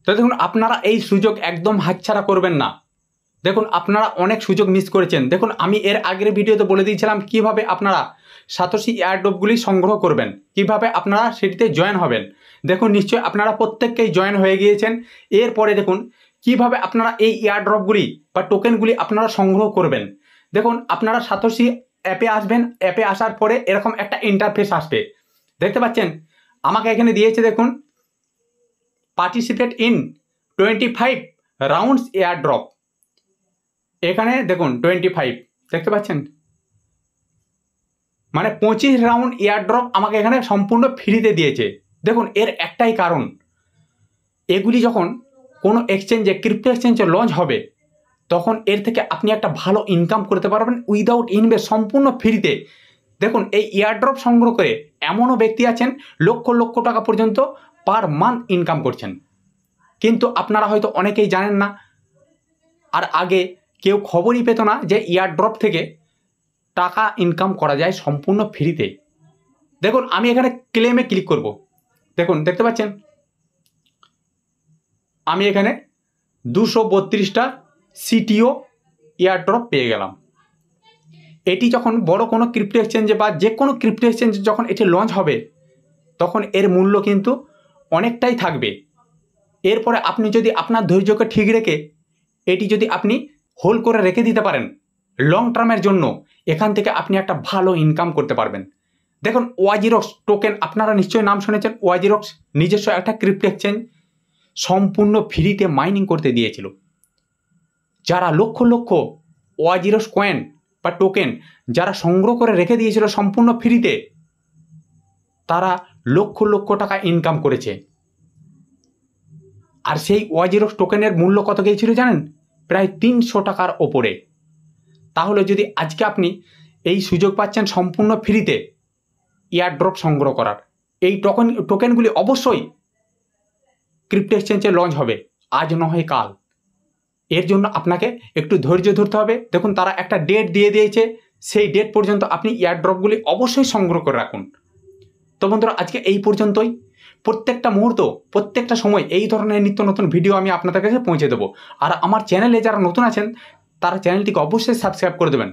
তো দেখুন, আপনারা এই সুযোগ একদম হাতছাড়া করবেন না। দেখুন, আপনারা অনেক সুযোগ মিস করেছেন। দেখুন, আমি এর আগের ভিডিওতে বলে দিয়েছিলাম কিভাবে আপনারা সাতোশি এয়ারড্রপগুলি সংগ্রহ করবেন, কিভাবে আপনারা সেটিতে জয়েন হবেন। দেখুন, নিশ্চয়ই আপনারা প্রত্যেককেই জয়েন হয়ে গিয়েছেন। এরপরে দেখুন কিভাবে আপনারা এই এয়ারড্রপগুলি বা টোকেনগুলি আপনারা সংগ্রহ করবেন। দেখুন, আপনারা সাতোশি অ্যাপে আসবেন। অ্যাপে আসার পরে এরকম একটা ইন্টারফেস আসবে, দেখতে পাচ্ছেন। আমাকে এখানে দিয়েছে দেখুন, পার্টিসিপেট ইন 25 রাউন্ডস এয়ারড্রপ। এখানে দেখুন 25 দেখতে পাচ্ছেন, মানে 25 রাউন্ড এয়ারড্রপ আমাকে এখানে সম্পূর্ণ ফ্রিতে দিয়েছে। দেখুন, এর একটাই কারণ, এগুলি যখন কোনো এক্সচেঞ্জে, ক্রিপ্টো এক্সচেঞ্জে লঞ্চ হবে, তখন এর থেকে আপনি একটা ভালো ইনকাম করতে পারবেন উইদাউট ইনভেস্ট, সম্পূর্ণ ফ্রিতে। দেখুন, এই এয়ারড্রপ সংগ্রহ করে এমনও ব্যক্তি আছেন লক্ষ লক্ষ টাকা পর্যন্ত পার মান্থ ইনকাম করছেন। কিন্তু আপনারা হয়তো অনেকেই জানেন না, আর আগে কেউ খবরই পেত না যে এয়ারড্রপ থেকে টাকা ইনকাম করা যায় সম্পূর্ণ ফ্রিতে। দেখুন, আমি এখানে ক্লেমে ক্লিক করব। দেখুন, দেখতে পাচ্ছেন আমি এখানে 232টা সিটিও এয়ারড্রপ পেয়ে গেলাম। এটি যখন বড় কোনো ক্রিপ্টো এক্সচেঞ্জে বা যে কোনো ক্রিপ্টো এক্সচেঞ্জে যখন এটি লঞ্চ হবে, তখন এর মূল্য কিন্তু অনেকটাই থাকবে। এরপরে আপনি যদি আপনার ধৈর্যকে ঠিক রেখে এটি যদি আপনি হোল্ড করে রেখে দিতে পারেন লং টার্মের জন্য, এখান থেকে আপনি একটা ভালো ইনকাম করতে পারবেন। দেখুন, ওয়াজিরক্স টোকেন আপনারা নিশ্চয়ই নাম শুনেছেন। ওয়াজিরক্স নিজস্ব একটা ক্রিপ্টো এক্সচেঞ্জ সম্পূর্ণ ফ্রিতে মাইনিং করতে দিয়েছিল। যারা লক্ষ লক্ষ ওয়াজিরক্স কয়েন বা টোকেন যারা সংগ্রহ করে রেখে দিয়েছিল সম্পূর্ণ ফ্রিতে, তারা লক্ষ লক্ষ টাকা ইনকাম করেছে। আর সেই ওয়াজিরক্স টোকেনের মূল্য কত গিয়েছিল জানেন? প্রায় 300 টাকার ওপরে। তাহলে যদি আজকে আপনি এই সুযোগ পাচ্ছেন সম্পূর্ণ ফ্রিতে এয়ারড্রপ সংগ্রহ করার, এই টোকেনগুলি অবশ্যই ক্রিপ্টো এক্সচেঞ্জে লঞ্চ হবে, আজ নয় কাল। এর জন্য আপনাকে একটু ধৈর্য ধরতে হবে। দেখুন, তারা একটা ডেট দিয়ে দিয়েছে, সেই ডেট পর্যন্ত আপনি এয়ারড্রপগুলি অবশ্যই সংগ্রহ করে রাখুন। তো বন্ধুরা, আজকে এই পর্যন্তই। প্রত্যেকটা মুহূর্ত, প্রত্যেকটা সময় এই ধরনের নিত্য নতুন ভিডিও আমি আপনাদের কাছে পৌঁছে দেবো। আর আমার চ্যানেলে যারা নতুন আছেন, তারা চ্যানেলটিকে অবশ্যই সাবস্ক্রাইব করে দেবেন।